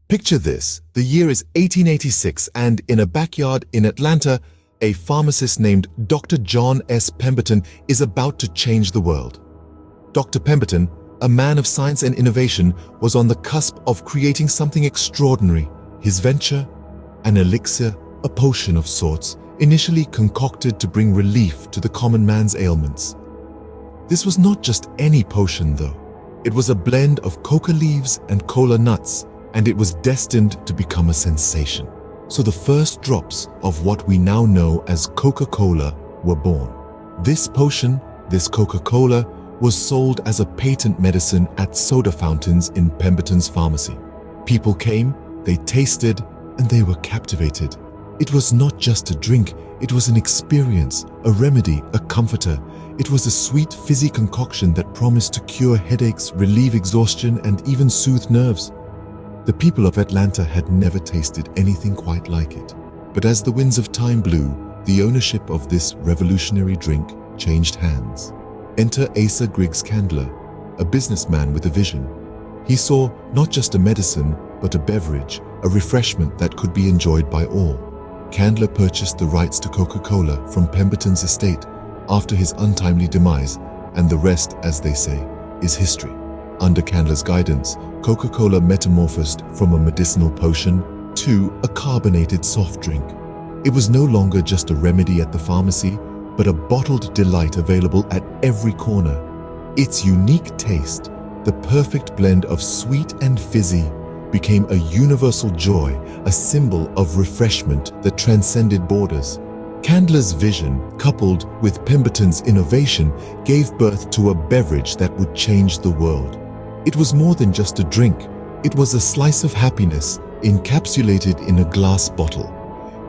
Picture this, the year is 1886 and in a backyard in Atlanta, a pharmacist named Dr. John S. Pemberton is about to change the world. Dr. Pemberton, a man of science and innovation, was on the cusp of creating something extraordinary. His venture, an elixir, a potion of sorts, initially concocted to bring relief to the common man's ailments. This was not just any potion though. It was a blend of coca leaves and cola nuts, and it was destined to become a sensation. So the first drops of what we now know as Coca Cola were born. This potion, this Coca Cola, was sold as a patent medicine at soda fountains in Pemberton's pharmacy. People came, they tasted, and they were captivated. It was not just a drink, it was an experience, a remedy, a comforter. It was a sweet, fizzy concoction that promised to cure headaches, relieve exhaustion, and even soothe nerves. The people of Atlanta had never tasted anything quite like it. But as the winds of time blew, the ownership of this revolutionary drink changed hands. Enter Asa Griggs Candler, a businessman with a vision. He saw not just a medicine, but a beverage, a refreshment that could be enjoyed by all. Candler purchased the rights to Coca-Cola from Pemberton's estate after his untimely demise, and the rest, as they say, is history. Under Candler's guidance, Coca-Cola metamorphosed from a medicinal potion to a carbonated soft drink. It was no longer just a remedy at the pharmacy, but a bottled delight available at every corner. Its unique taste, the perfect blend of sweet and fizzy, became a universal joy, a symbol of refreshment that transcended borders. Candler's vision, coupled with Pemberton's innovation, gave birth to a beverage that would change the world. It was more than just a drink. It was a slice of happiness encapsulated in a glass bottle.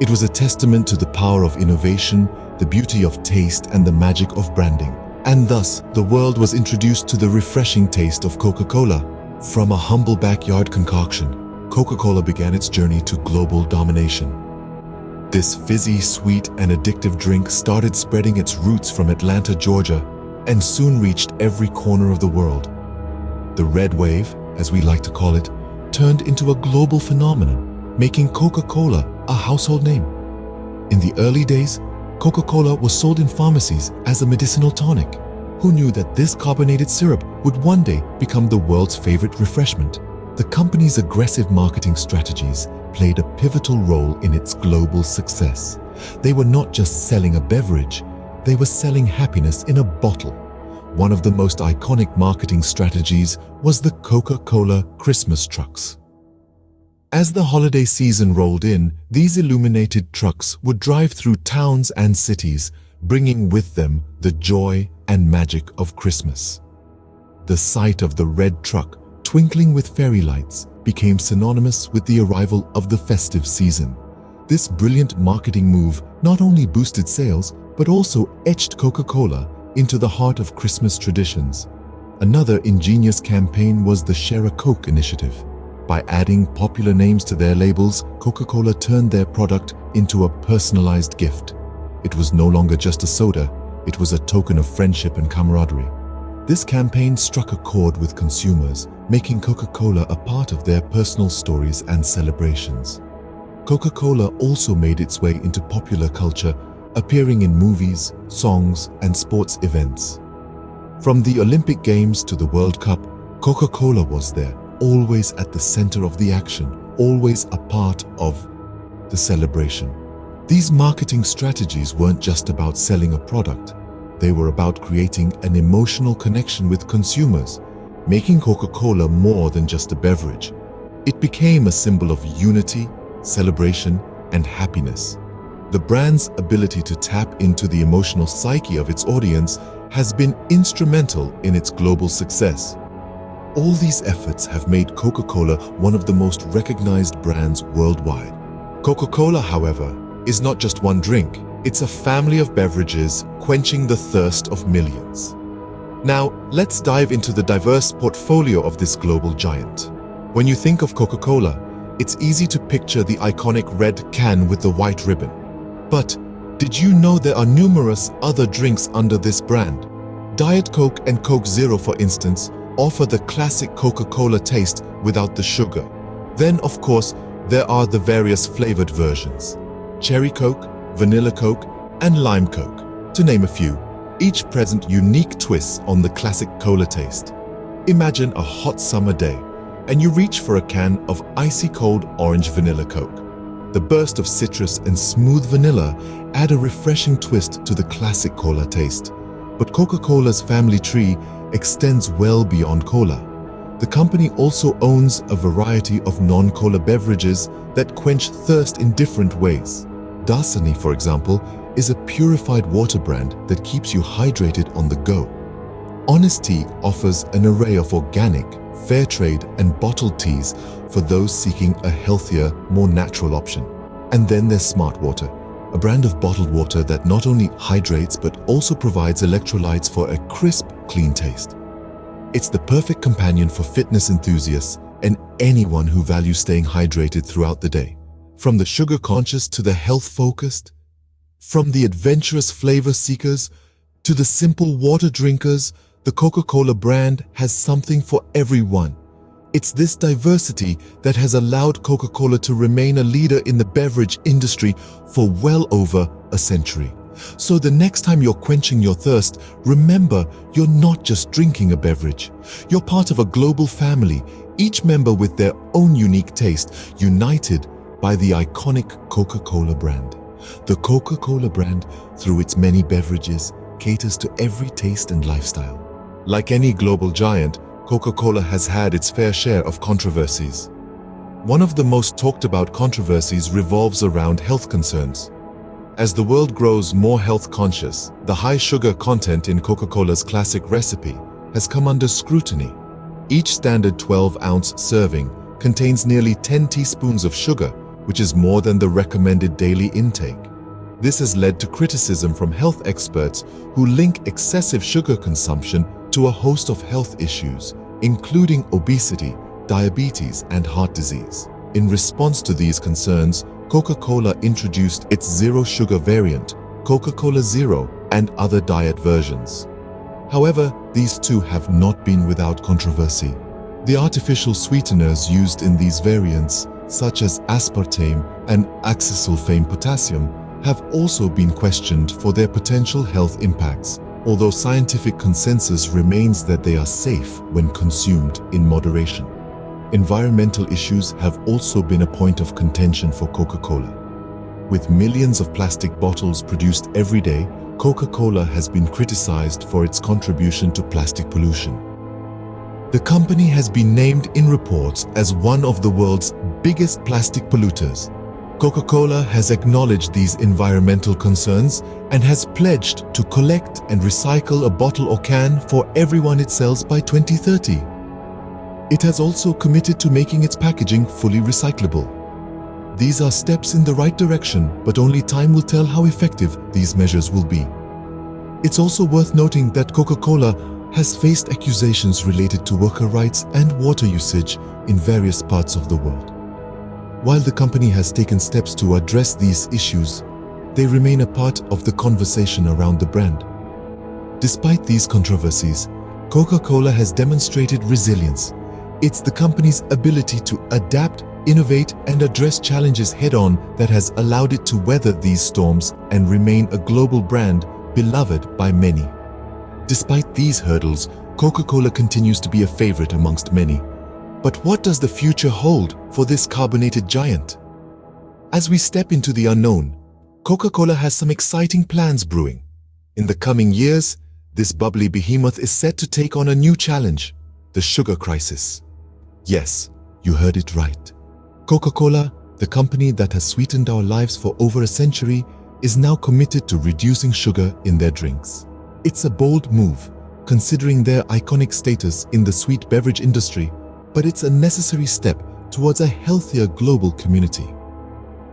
It was a testament to the power of innovation, the beauty of taste, and the magic of branding. And thus, the world was introduced to the refreshing taste of Coca-Cola. From a humble backyard concoction, Coca-Cola began its journey to global domination. This fizzy, sweet, and addictive drink started spreading its roots from Atlanta, Georgia, and soon reached every corner of the world. The red wave, as we like to call it, turned into a global phenomenon, making Coca-Cola a household name. In the early days, Coca-Cola was sold in pharmacies as a medicinal tonic. Who knew that this carbonated syrup would one day become the world's favorite refreshment? The company's aggressive marketing strategies played a pivotal role in its global success. They were not just selling a beverage, they were selling happiness in a bottle. One of the most iconic marketing strategies was the Coca-Cola Christmas trucks. As the holiday season rolled in, these illuminated trucks would drive through towns and cities, bringing with them the joy and magic of Christmas. The sight of the red truck twinkling with fairy lights became synonymous with the arrival of the festive season. This brilliant marketing move not only boosted sales, but also etched Coca-Cola into the heart of Christmas traditions. Another ingenious campaign was the Share a Coke initiative. By adding popular names to their labels, Coca-Cola turned their product into a personalized gift. It was no longer just a soda, it was a token of friendship and camaraderie. This campaign struck a chord with consumers, making Coca-Cola a part of their personal stories and celebrations. Coca-Cola also made its way into popular culture, appearing in movies, songs, and sports events. From the Olympic Games to the World Cup, Coca-Cola was there, always at the center of the action, always a part of the celebration. These marketing strategies weren't just about selling a product. They were about creating an emotional connection with consumers, making Coca-Cola more than just a beverage. It became a symbol of unity, celebration, and happiness. The brand's ability to tap into the emotional psyche of its audience has been instrumental in its global success. All these efforts have made Coca-Cola one of the most recognized brands worldwide. Coca-Cola, however, is not just one drink. It's a family of beverages quenching the thirst of millions. Now, let's dive into the diverse portfolio of this global giant. When you think of Coca-Cola, it's easy to picture the iconic red can with the white ribbon. But did you know there are numerous other drinks under this brand? Diet Coke and Coke Zero, for instance, offer the classic Coca-Cola taste without the sugar. Then, of course, there are the various flavored versions: cherry Coke, vanilla Coke, and lime Coke, to name a few. Each present unique twists on the classic cola taste. Imagine a hot summer day, and you reach for a can of icy cold orange vanilla Coke. The burst of citrus and smooth vanilla add a refreshing twist to the classic cola taste. But Coca-Cola's family tree extends well beyond cola. The company also owns a variety of non-cola beverages that quench thirst in different ways. Dasani, for example, is a purified water brand that keeps you hydrated on the go. Honest Tea offers an array of organic, fair trade and bottled teas for those seeking a healthier, more natural option. And then there's Smart Water, a brand of bottled water that not only hydrates but also provides electrolytes for a crisp, clean taste. It's the perfect companion for fitness enthusiasts and anyone who values staying hydrated throughout the day. From the sugar-conscious to the health-focused, from the adventurous flavor seekers to the simple water drinkers, the Coca-Cola brand has something for everyone. It's this diversity that has allowed Coca-Cola to remain a leader in the beverage industry for well over a century. So the next time you're quenching your thirst, remember you're not just drinking a beverage. You're part of a global family, each member with their own unique taste, united by the iconic Coca-Cola brand. The Coca-Cola brand, through its many beverages, caters to every taste and lifestyle. Like any global giant, Coca-Cola has had its fair share of controversies. One of the most talked about controversies revolves around health concerns. As the world grows more health conscious, the high sugar content in Coca-Cola's classic recipe has come under scrutiny. Each standard 12-ounce serving contains nearly 10 teaspoons of sugar, which is more than the recommended daily intake. This has led to criticism from health experts who link excessive sugar consumption to a host of health issues, including obesity, diabetes, and heart disease. In response to these concerns, Coca-Cola introduced its zero-sugar variant, Coca-Cola Zero, and other diet versions. However, these too have not been without controversy. The artificial sweeteners used in these variants, such as aspartame and oxysulfame potassium, have also been questioned for their potential health impacts, although scientific consensus remains that they are safe when consumed in moderation. Environmental issues have also been a point of contention for Coca-Cola. With millions of plastic bottles produced every day, Coca-Cola has been criticized for its contribution to plastic pollution. The company has been named in reports as one of the world's biggest plastic polluters. Coca-Cola has acknowledged these environmental concerns and has pledged to collect and recycle a bottle or can for everyone it sells by 2030. It has also committed to making its packaging fully recyclable. These are steps in the right direction, but only time will tell how effective these measures will be. It's also worth noting that Coca-Cola has faced accusations related to worker rights and water usage in various parts of the world. While the company has taken steps to address these issues, they remain a part of the conversation around the brand. Despite these controversies, Coca-Cola has demonstrated resilience. It's the company's ability to adapt, innovate, and address challenges head-on that has allowed it to weather these storms and remain a global brand beloved by many. Despite these hurdles, Coca-Cola continues to be a favorite amongst many. But what does the future hold for this carbonated giant? As we step into the unknown, Coca-Cola has some exciting plans brewing. In the coming years, this bubbly behemoth is set to take on a new challenge: the sugar crisis. Yes, you heard it right. Coca-Cola, the company that has sweetened our lives for over a century, is now committed to reducing sugar in their drinks. It's a bold move, considering their iconic status in the sweet beverage industry, but it's a necessary step towards a healthier global community.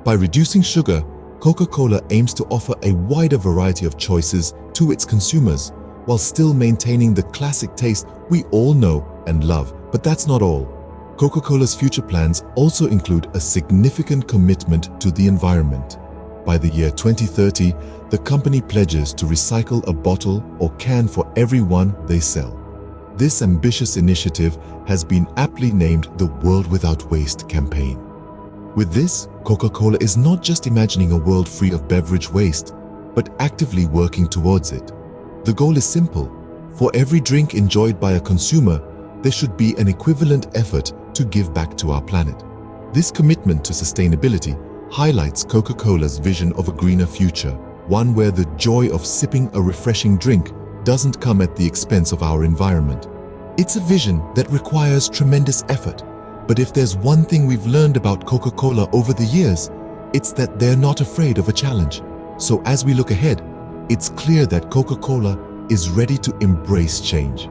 By reducing sugar, Coca-Cola aims to offer a wider variety of choices to its consumers, while still maintaining the classic taste we all know and love. But that's not all. Coca-Cola's future plans also include a significant commitment to the environment. By the year 2030, the company pledges to recycle a bottle or can for every one they sell. This ambitious initiative has been aptly named the World Without Waste campaign. With this, Coca Cola is not just imagining a world free of beverage waste, but actively working towards it. The goal is simple. For every drink enjoyed by a consumer, there should be an equivalent effort to give back to our planet. This commitment to sustainability highlights Coca Cola's vision of a greener future, one where the joy of sipping a refreshing drink doesn't come at the expense of our environment. It's a vision that requires tremendous effort, but if there's one thing we've learned about Coca Cola over the years, it's that they're not afraid of a challenge. So as we look ahead, it's clear that Coca Cola is ready to embrace change.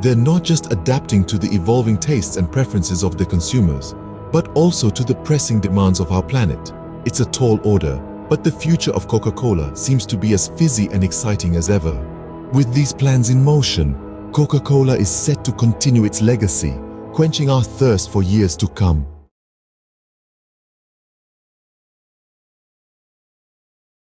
They're not just adapting to the evolving tastes and preferences of their consumers, but also to the pressing demands of our planet. It's a tall order, but the future of Coca Cola seems to be as fizzy and exciting as ever. With these plans in motion, Coca Cola is set to continue its legacy, quenching our thirst for years to come.